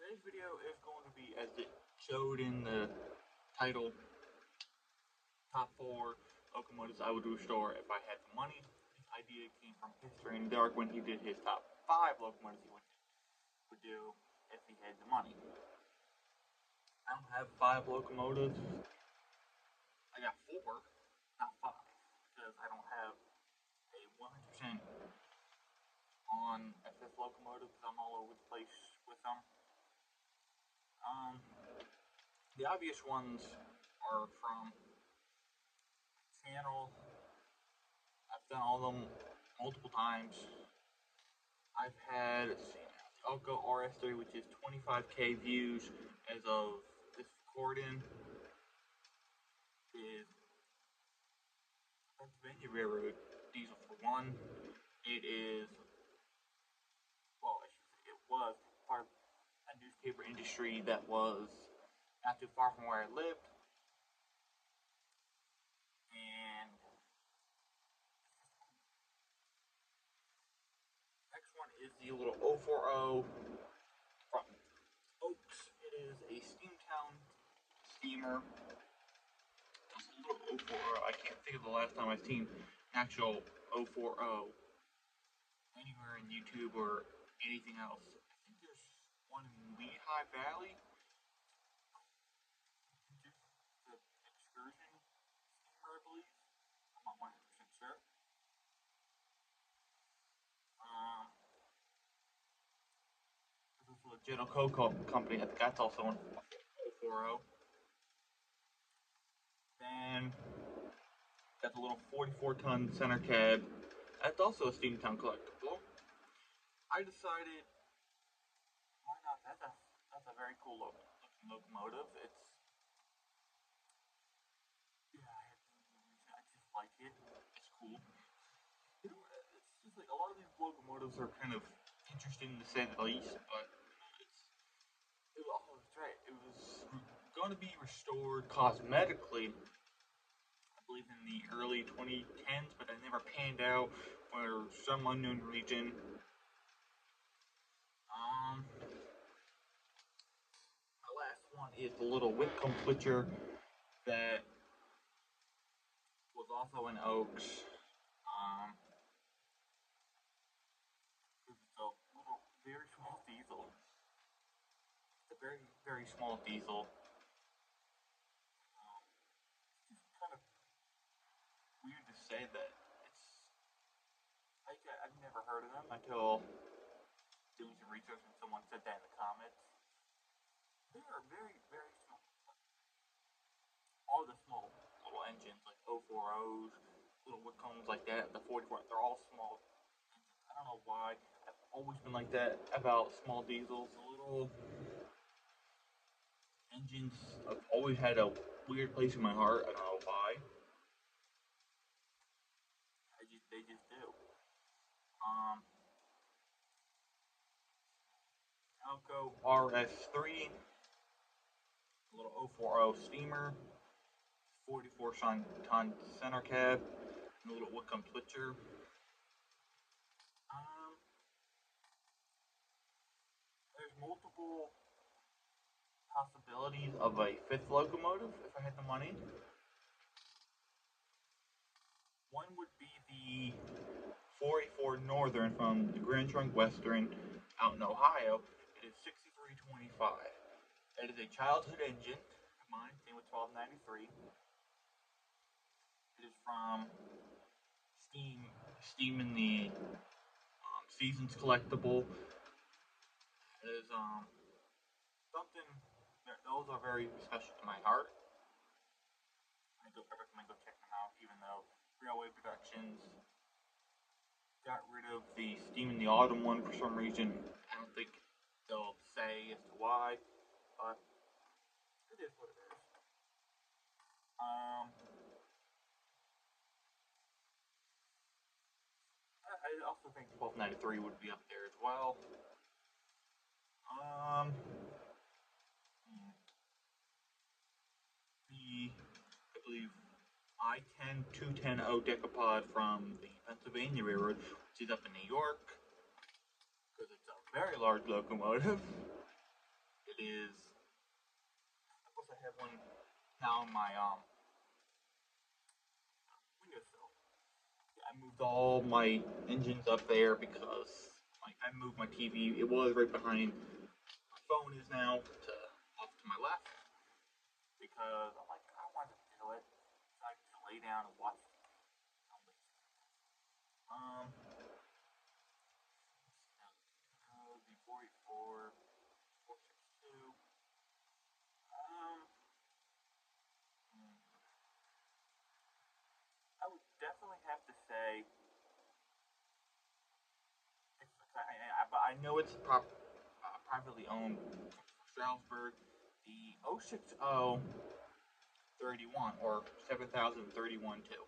Today's video is going to be, as it showed in the title, top 4 locomotives I would restore if I had the money. This idea came from History in the Dark when he did his top 5 locomotives he would do if he had the money. I don't have 5 locomotives. I got 4, not 5, because I don't have a 100% on FF locomotive because I'm all over the place with them. The obvious ones are from channel. I've done all of them multiple times. I've had, let's see, the Elko RS3, which is 25k views as of this recording, is Pennsylvania Railroad diesel for one. It is, well, I should say it was part of a newspaper industry that was not too far from where I lived. And next one is the little 040 from Oaks. It is a Steamtown steamer. Just a little 040. I can't think of the last time I've seen an actual 040 anywhere in YouTube or anything else. I think there's one in Lehigh Valley. Just the excursion steamer, I believe. I'm not 100% sure. This is a General Coal Company. I think that's also an 040. Then got the little 44-ton center cab. That's also a Steamtown collectible. I decided, why not? That's a very cool looking locomotive. I just like it. It's cool. You know, it's just like a lot of these locomotives are kind of interesting to say the least, but that's right. It was going to be restored cosmetically, I believe in the early 2010s, but it never panned out for some unknown reason. My last one is the little Whitcomb Flitcher that was also in Oaks. It's a little, very small diesel. It's a very, very small diesel. It's just kind of weird to say that I've never heard of them until doing some research and someone said that in the comments. They are very, very small. All the small little engines, like 040s, little Whitcombs like that, the 44, they're all small engines. I don't know why. I've always been like that about small diesels. The little engines have always had a weird place in my heart. I don't know why. They just do. Elko RS3, a little 040 steamer, 44-ton center cab, and a little Whitcomb Flitcher. There's multiple possibilities of a 5th locomotive if I had the money. One would be the 484 Northern from the Grand Trunk Western out in Ohio. It is 6325. It is a childhood engine, mine, same with 1293. It is from Steam in the Seasons collectible. It is something. Those are very special to my heart. I recommend go check them out, even though Railway Productions got rid of the Steam in the Autumn one for some reason. I don't think they'll say as to why, but it is what it is. I also think 1293 would be up there as well. I believe I-10 210 decapod from the Pennsylvania Railroad, which is up in New York, because it's a very large locomotive. It is. Of course, I have one now on my windowsill. I moved all my engines up there because I moved my TV. It was right behind. My phone is now off to my left because I'm like I want to do it. So I can lay down and watch. The 44, 462. I would definitely have to say, but I know it's privately owned Strasbourg, the 06031 or 7031 too.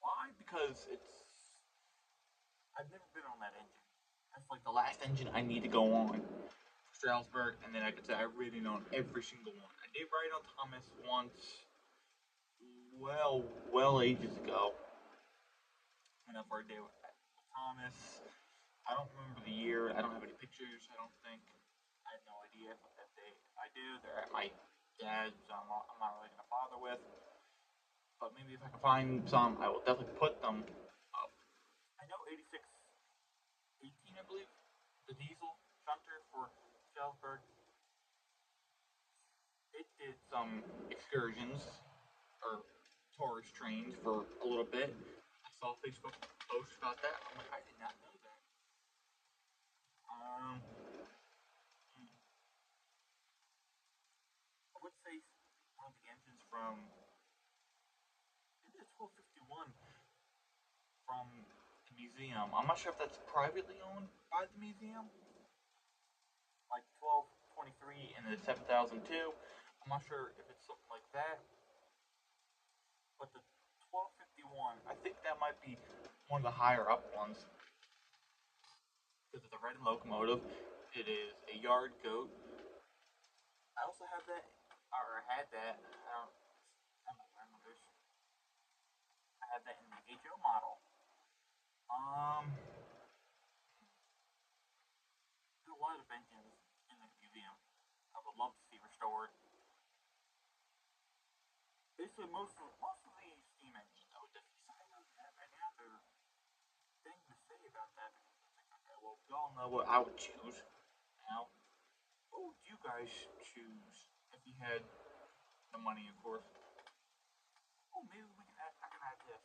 Why? Because I've never been on that engine. That's like the last engine I need to go on Strasbourg, and then I could say I've ridden on every single one. I did ride on Thomas once, well ages ago. And for a day with Thomas, I don't remember the year. I don't have any pictures. I don't think. I have no idea if I do. They're at my dad's. I'm not really gonna bother with. But maybe if I can find some, I will definitely put them up. I know 8618, I believe, the diesel shunter for Salzburg. It did some excursions or tourist trains for a little bit. I saw a Facebook post about that. I'm like, I did not know that. I would say one of the engines from maybe the 1251 from the museum. I'm not sure if that's privately owned by the museum, like 1223 and the 7002. I'm not sure if it's something like that, but the 1251, I think that might be one of the higher up ones because it's a red locomotive. It is a yard goat. I also have that, or had that. I don't remember this. I had that in the HO model. There's a lot of engines in the museum. I would love to see restored. Basically, most of the steam engines, I would definitely say, don't have any other thing to say about that. Okay, well, we all know what I would choose. Now, what would you guys choose if you had the money, of course? Oh, maybe I can add this.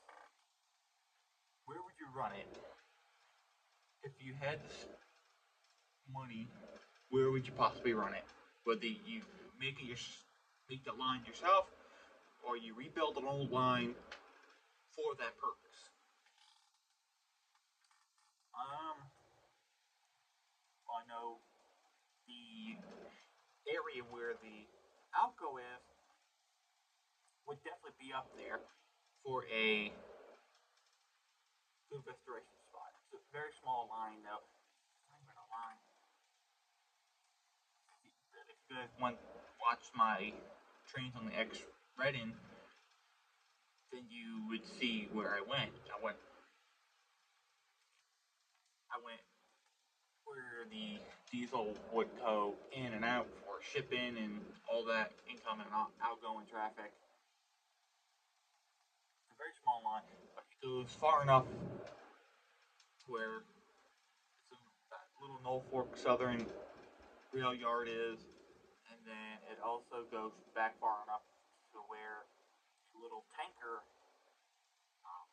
Where would you run it if you had money? Where would you possibly run it? Whether you make the line yourself, or you rebuild an old line for that purpose. I know the area where the Alco is would definitely be up there for a good restoration spot. It's a very small line though. It's not even a line. If you guys want to watch my trains on the X Redding, then you would see where I went. I went where the diesel would go in and out for shipping and all that incoming and outgoing traffic. It's a very small line, but it goes far enough where that little Norfolk Southern rail yard is, and then it also goes back far enough to where the little tanker um,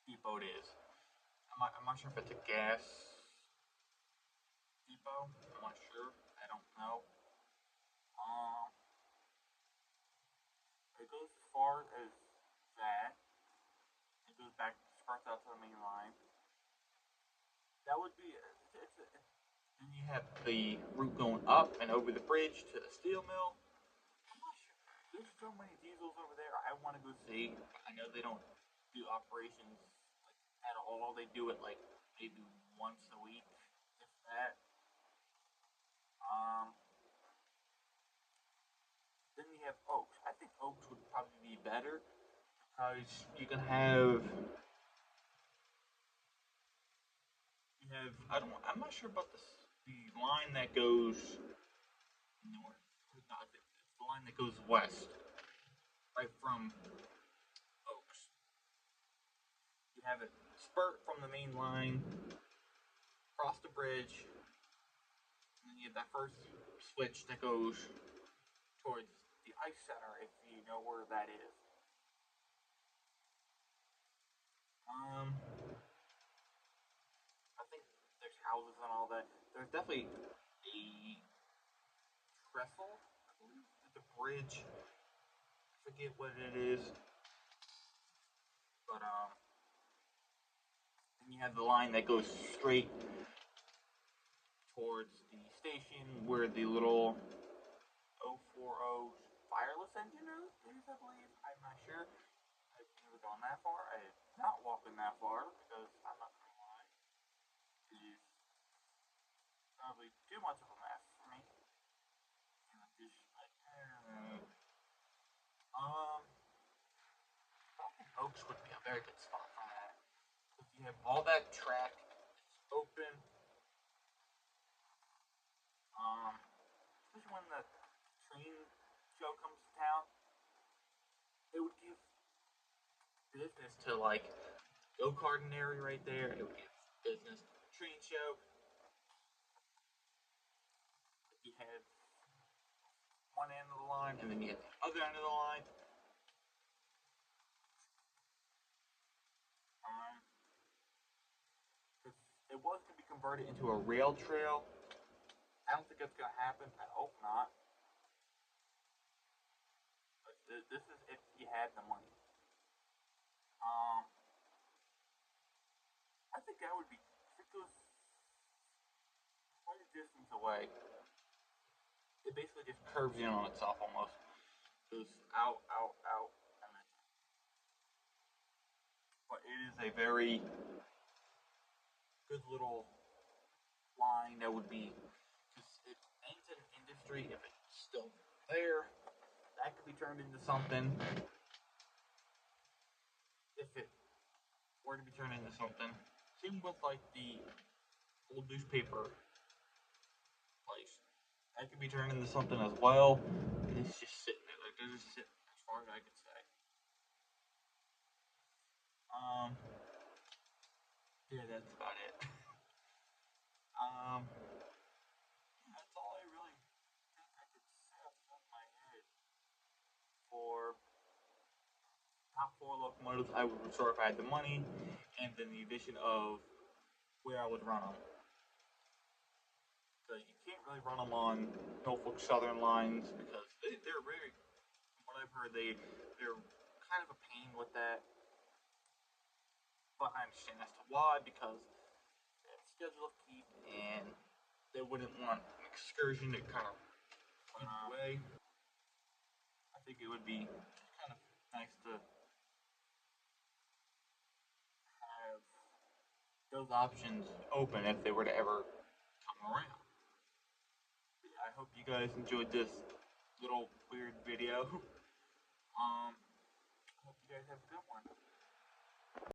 depot is. I'm not sure if it's a gas depot. I'm not sure. I don't know. Um, it goes as far as that. It goes back, starts out to the main line. That would be then you have the route going up and over the bridge to the steel mill. I'm not sure. There's so many diesels over there. I want to go see. I know they don't do operations like at all. They do it like maybe once a week, if that. Um, then you have Oaks. I think Oaks would probably be better because you have I'm not sure about the line that goes north. Not it's the line that goes west, right from Oaks. You have it spurt from the main line, cross the bridge, and then you have that first switch that goes towards the ice center, if you know where that is. Um, I think there's houses and all that. There's definitely a trestle, I believe, at the bridge. I forget what it is, but then you have the line that goes straight towards the station where the little 040 wireless engine is, I believe. I'm not sure. I've never gone that far. I have not walked that far because I'm not gonna lie. It is probably too much of a mess for me. And just like, I think Oaks would be a very good spot for that. If you have all that track, it's open. Um, Especially when the train show comes to town, it would give business to like go karting area right there. It would give business to the train show. You had one end of the line, and then you had the other end of the line. Um, it was to be converted into a rail trail. I don't think that's gonna happen. I hope not. But this is if you had the money. Um, I think that would be. If it goes quite a distance away, it basically just curves in on itself almost. Goes out, out, out, and then. But it is a very good little line that would be. It ain't an industry if it's still there. That could be turned into something. If it were to be turned into something. Same with like the old newspaper place. That could be turned into something as well. It's just sitting there. Like they're just sitting as far as I could say. Um yeah, that's about it. Yeah, that's all I really think I could say off the top of my head for top four locomotives I would restore if I had the money, and then the addition of where I would run them. Because you can't really run them on Norfolk Southern lines because they're very, from what I've heard, they're kind of a pain with that. But I understand as to why because they have a schedule of keep and they wouldn't want an excursion that kind of went away. I think it would be kind of nice to have those options open if they were to ever come around. I hope you guys enjoyed this little weird video. I hope you guys have a good one.